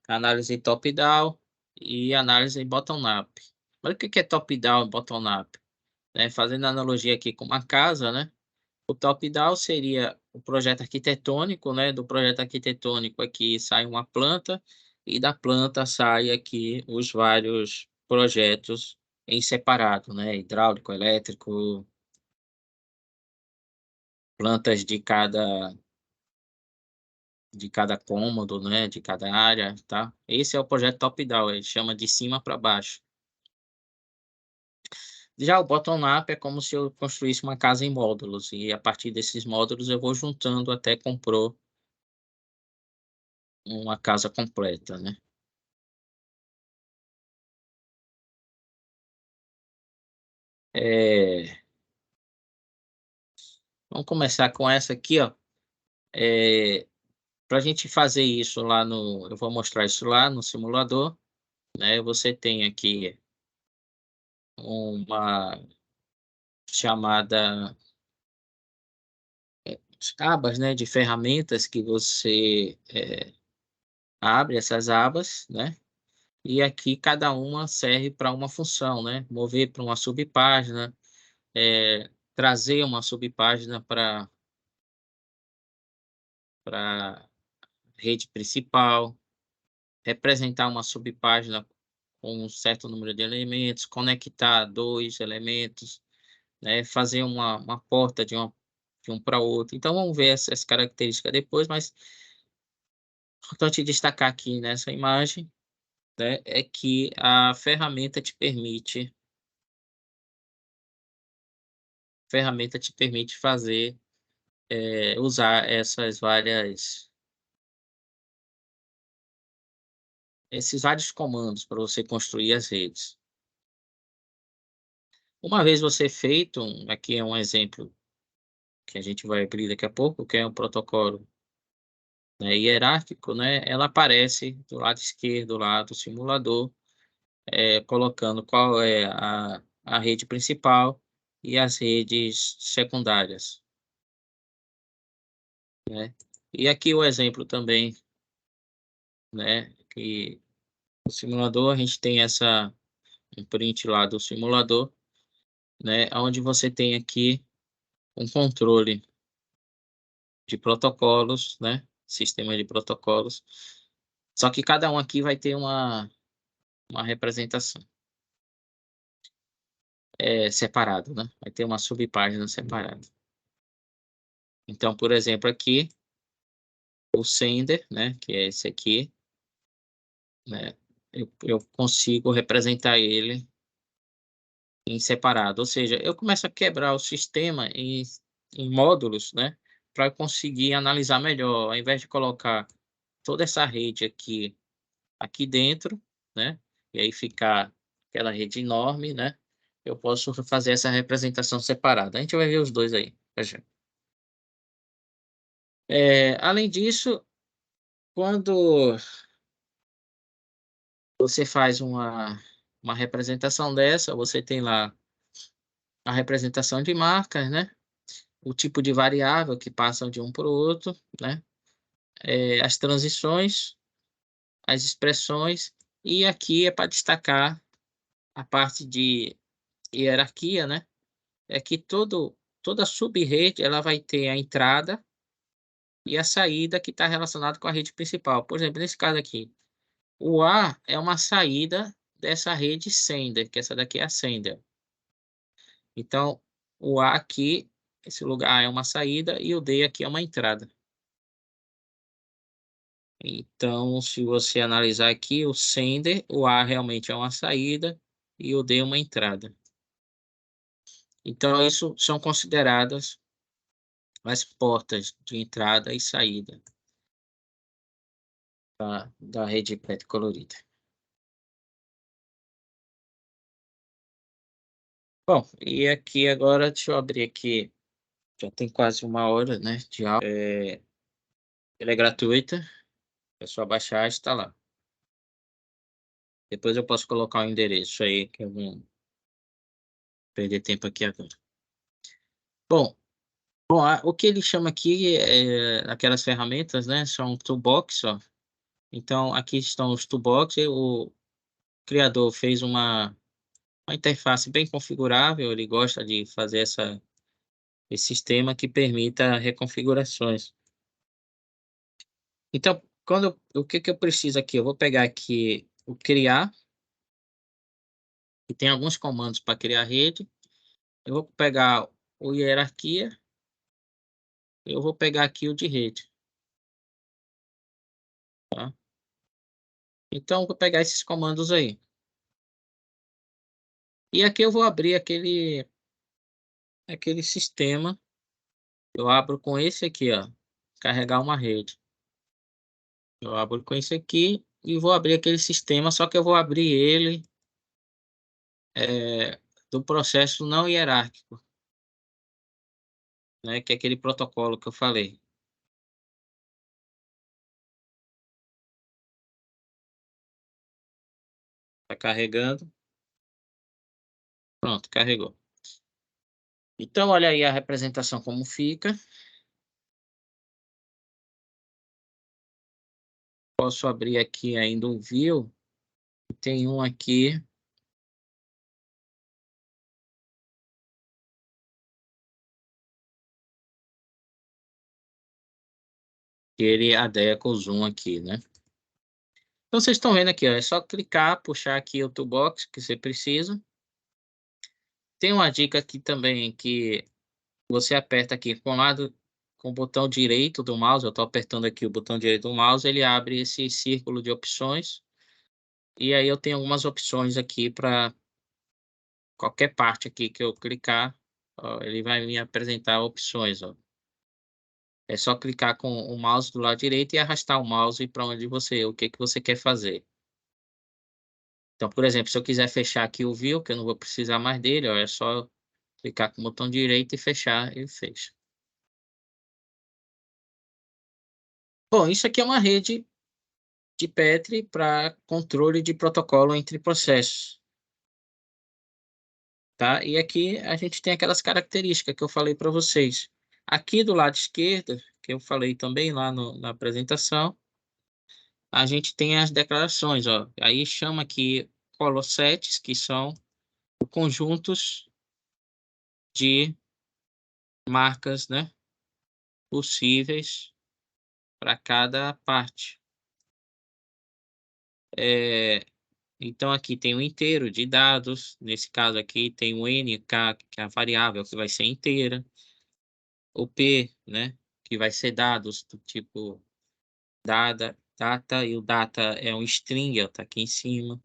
Análise top-down e análise bottom-up. Mas o que é top-down e bottom-up? Fazendo analogia aqui com uma casa, né? O top-down seria o projeto arquitetônico, né? Do projeto arquitetônico aqui sai uma planta e da planta sai aqui os vários projetos em separado, né? Hidráulico, elétrico, plantas de cada cômodo, né? De cada área, tá? Esse é o projeto top-down, ele chama de cima para baixo. Já o bottom-up é como se eu construísse uma casa em módulos e a partir desses módulos eu vou juntando até compor uma casa completa, né? É, vamos começar com essa aqui, ó. Para a gente fazer isso lá no, eu vou mostrar isso lá no simulador, né? Você tem aqui uma chamada abas, né? De ferramentas que você abre essas abas, né? E aqui cada uma serve para uma função, né? Mover para uma subpágina, trazer uma subpágina para rede principal, representar uma subpágina com um certo número de elementos, conectar dois elementos, né? Fazer uma porta de um para outro. Então vamos ver essas características depois, mas importante destacar aqui nessa imagem, né, é que a ferramenta te permite fazer usar esses vários comandos para você construir as redes. Uma vez você feito, aqui é um exemplo que a gente vai abrir daqui a pouco, que é um protocolo, né, hierárquico, né? Ela aparece do lado esquerdo lá do simulador, colocando qual é a rede principal e as redes secundárias, né? E aqui o exemplo também, né? Que o simulador a gente tem um print lá do simulador, né? Onde você tem aqui um controle de protocolos, né? Sistema de protocolos. Só que cada um aqui vai ter uma representação separada, né? Vai ter uma subpágina separada. Então, por exemplo, aqui o sender, né? Que é esse aqui, né? Eu consigo representar ele em separado. Ou seja, eu começo a quebrar o sistema em módulos, né? Para conseguir analisar melhor, ao invés de colocar toda essa rede aqui dentro, né? E aí ficar aquela rede enorme, né? Eu posso fazer essa representação separada. A gente vai ver os dois aí. Já. Além disso, quando você faz uma representação dessa, você tem lá a representação de marcas, né? O tipo de variável que passam de um para o outro, né? As transições, as expressões, e aqui é para destacar a parte de hierarquia, né? É que toda sub-rede ela vai ter a entrada e a saída que está relacionada com a rede principal. Por exemplo, nesse caso aqui, o A é uma saída dessa rede sender, que essa daqui é a sender. Então, o A aqui, esse lugar A é uma saída e o D aqui é uma entrada. Então, se você analisar aqui, o sender, o A realmente é uma saída e o D é uma entrada. Então, isso são consideradas as portas de entrada e saída da rede PET colorida. Bom, e aqui agora, deixa eu abrir aqui, já tem quase 1 hora, né, de aula. Ela é gratuita, é só baixar e instalar. Depois eu posso colocar o endereço aí, que eu não perder tempo aqui agora. Bom, o que ele chama aqui, aquelas ferramentas, né, são toolbox, ó. Então, aqui estão os toolbox, e o criador fez uma interface bem configurável, ele gosta de fazer esse sistema que permita reconfigurações. Então, o que que eu preciso aqui? Eu vou pegar aqui o criar, e tem alguns comandos para criar rede. Eu vou pegar o hierarquia, eu vou pegar aqui o de rede, tá? Então, eu vou pegar esses comandos aí. E aqui eu vou abrir aquele sistema. Eu abro com esse aqui, ó, carregar uma rede. Eu abro com esse aqui e vou abrir aquele sistema, só que eu vou abrir ele do processo não hierárquico, né, que é aquele protocolo que eu falei. Tá carregando. Pronto, carregou. Então, olha aí a representação como fica. Posso abrir aqui ainda um view. Tem um aqui que ele adequa o zoom aqui, né? Então, vocês estão vendo aqui, ó, é só clicar, puxar aqui o toolbox que você precisa. Tem uma dica aqui também que você aperta aqui com o lado, com o botão direito do mouse. Eu estou apertando aqui o botão direito do mouse, ele abre esse círculo de opções. E aí eu tenho algumas opções aqui para qualquer parte aqui que eu clicar, ó, ele vai me apresentar opções, ó. É só clicar com o mouse do lado direito e arrastar o mouse para onde o que que você quer fazer. Então, por exemplo, se eu quiser fechar aqui o view, que eu não vou precisar mais dele, ó, é só clicar com o botão direito e fechar, e fecha. Bom, isso aqui é uma rede de Petri para controle de protocolo entre processos, tá? E aqui a gente tem aquelas características que eu falei para vocês. Aqui do lado esquerdo, que eu falei também lá na apresentação, a gente tem as declarações, ó. Aí chama aqui color sets, que são conjuntos de marcas, né, possíveis para cada parte. Então, aqui tem um inteiro de dados. Nesse caso aqui, tem o NK, que é a variável que vai ser inteira. O P, né, que vai ser dados do tipo data, e o data é um string, ó, tá aqui em cima.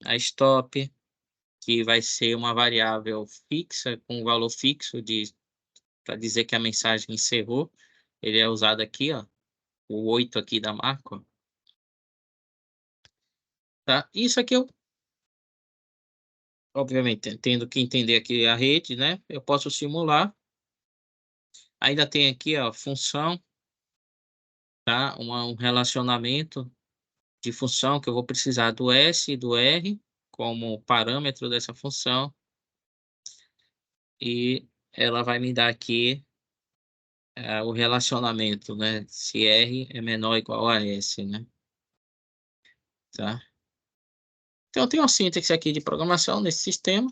A stop, que vai ser uma variável fixa, com um valor fixo para dizer que a mensagem encerrou. Ele é usado aqui, ó, o 8 aqui da marca, ó, tá? Isso aqui eu, obviamente, tendo que entender aqui a rede, né? Eu posso simular. Ainda tem aqui, ó, função, tá? Um relacionamento de função que eu vou precisar do S e do R como parâmetro dessa função. E ela vai me dar aqui o relacionamento, né? Se R é menor ou igual a S, né? Tá? Então, tem uma síntese aqui de programação nesse sistema,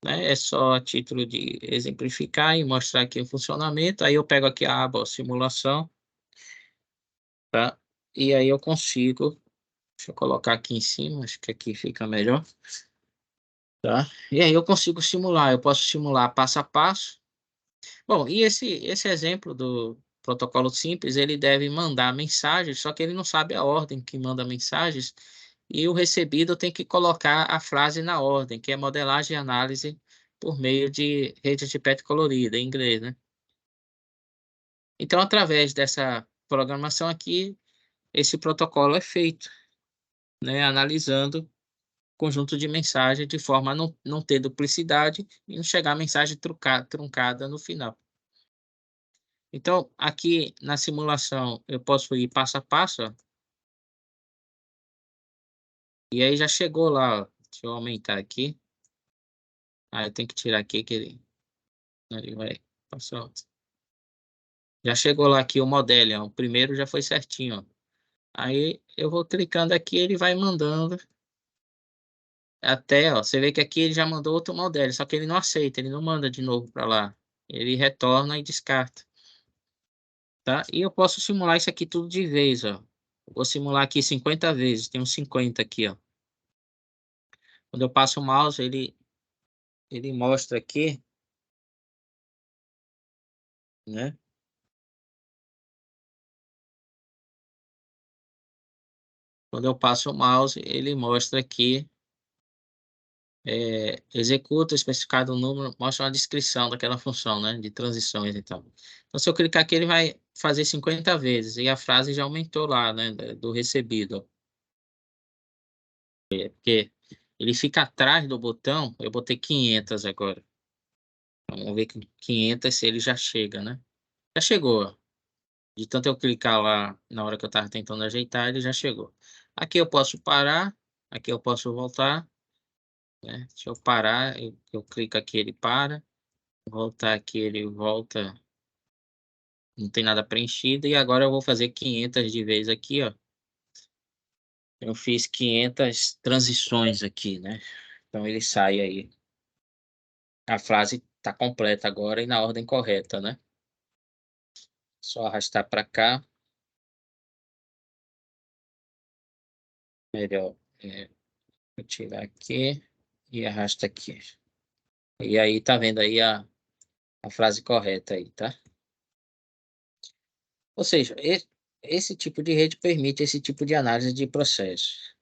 né? É só a título de exemplificar e mostrar aqui o funcionamento. Aí eu pego aqui a aba ó, simulação, tá? E aí eu consigo, deixa eu colocar aqui em cima, acho que aqui fica melhor, tá? E aí eu consigo simular, eu posso simular passo a passo. Bom, e esse exemplo do protocolo simples, ele deve mandar mensagens, só que ele não sabe a ordem que manda mensagens, e o recebido tem que colocar a frase na ordem, que é modelagem e análise por meio de rede de PET colorida, em inglês, né? Então, através dessa programação aqui, esse protocolo é feito, né, analisando conjunto de mensagem de forma a não ter duplicidade e não chegar a mensagem truncada no final. Então, aqui na simulação, eu posso ir passo a passo, ó, e aí já chegou lá, ó, deixa eu aumentar aqui. Ah, eu tenho que tirar aqui que ele vai passar. Já chegou lá aqui o modelo, ó, o primeiro já foi certinho, ó. Aí eu vou clicando aqui, ele vai mandando até, ó, você vê que aqui ele já mandou outro modelo, só que ele não aceita, ele não manda de novo para lá. Ele retorna e descarta, tá? E eu posso simular isso aqui tudo de vez, ó. Vou simular aqui 50 vezes, tem uns 50 aqui, ó. Quando eu passo o mouse, ele mostra aqui, né? Quando eu passo o mouse, ele mostra aqui, executa o especificado número, mostra uma descrição daquela função, né? De transições e tal. Então, se eu clicar aqui, ele vai fazer 50 vezes e a frase já aumentou lá, né? Do recebido, ó. Porque ele fica atrás do botão, eu botei 500 agora. Vamos ver que 500 se ele já chega, né? Já chegou, ó. De tanto eu clicar lá na hora que eu estava tentando ajeitar, ele já chegou. Aqui eu posso parar, aqui eu posso voltar, né? Se eu parar, eu clico aqui, ele para. Voltar aqui, ele volta. Não tem nada preenchido. E agora eu vou fazer 500 de vez aqui, ó. Eu fiz 500 transições aqui, né? Então ele sai aí. A frase está completa agora e na ordem correta, né? Só arrastar para cá. Melhor. Vou tirar aqui e arrasta aqui. E aí tá vendo aí a frase correta aí, tá? Ou seja, esse tipo de rede permite esse tipo de análise de processo.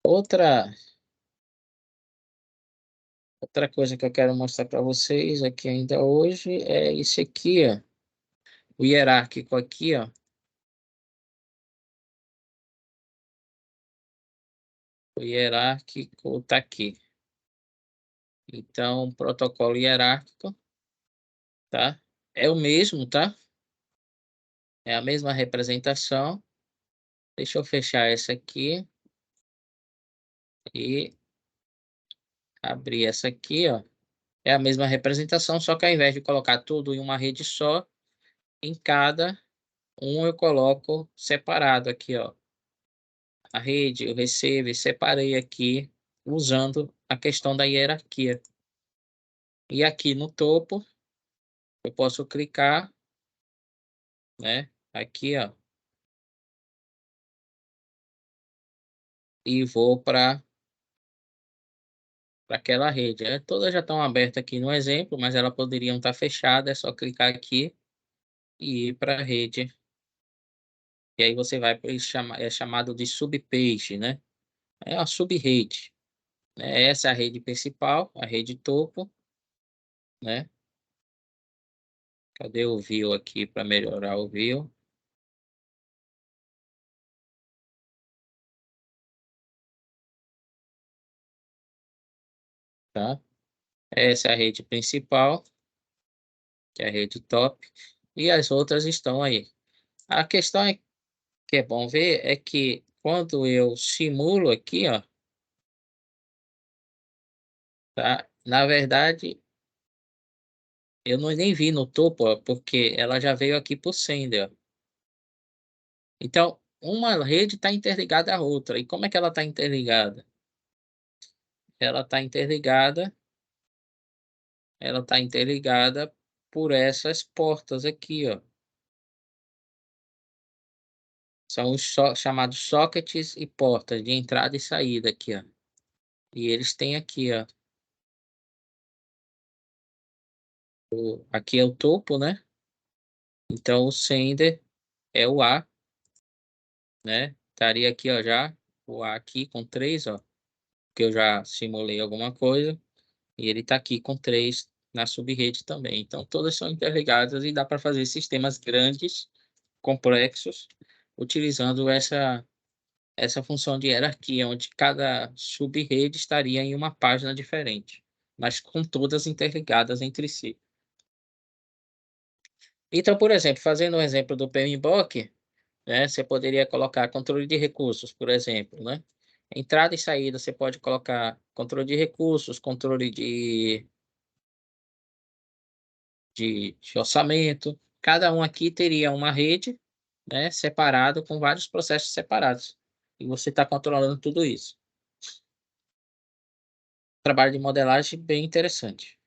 Outra, outra coisa que eu quero mostrar para vocês aqui ainda hoje é isso aqui, ó. O hierárquico aqui, ó. O hierárquico tá aqui. Então, protocolo hierárquico, tá? É o mesmo, tá? É a mesma representação. Deixa eu fechar essa aqui e abrir essa aqui, ó. É a mesma representação, só que ao invés de colocar tudo em uma rede só, em cada um eu coloco separado aqui, ó. A rede, eu recebo e separei aqui usando a questão da hierarquia. E aqui no topo eu posso clicar, né? Aqui, ó, e vou para aquela rede. Todas já estão abertas aqui no exemplo, mas elas poderiam estar fechadas. É só clicar aqui e ir para a rede. E aí você vai para é chamado de subpage, né? É a subrede, né? Essa é a rede principal, a rede topo, né? Cadê o view aqui para melhorar o view? Tá? Essa é a rede principal, que é a rede top, e as outras estão aí. A questão é que é bom ver é que quando eu simulo aqui, ó, tá? Na verdade, eu não nem vi no topo, ó, porque ela já veio aqui por sender, ó. Então, uma rede está interligada à outra. E como é que ela está interligada? Ela está interligada, ela está interligada por essas portas aqui, ó. São os chamados sockets e portas de entrada e saída aqui, ó. E eles têm aqui, ó. Aqui é o topo, né? Então o sender é o A, né? Estaria aqui, ó, já o A aqui com 3, ó, que eu já simulei alguma coisa, e ele tá aqui com 3 na sub-rede também. Então todas são interligadas e dá para fazer sistemas grandes, complexos, utilizando essa função de hierarquia, onde cada sub-rede estaria em uma página diferente, mas com todas interligadas entre si. Então, por exemplo, fazendo um exemplo do PMBOK, né, você poderia colocar controle de recursos, por exemplo, né? Entrada e saída, você pode colocar controle de recursos, controle de orçamento. Cada um aqui teria uma rede, né, separado com vários processos separados. E você está controlando tudo isso. Trabalho de modelagem bem interessante.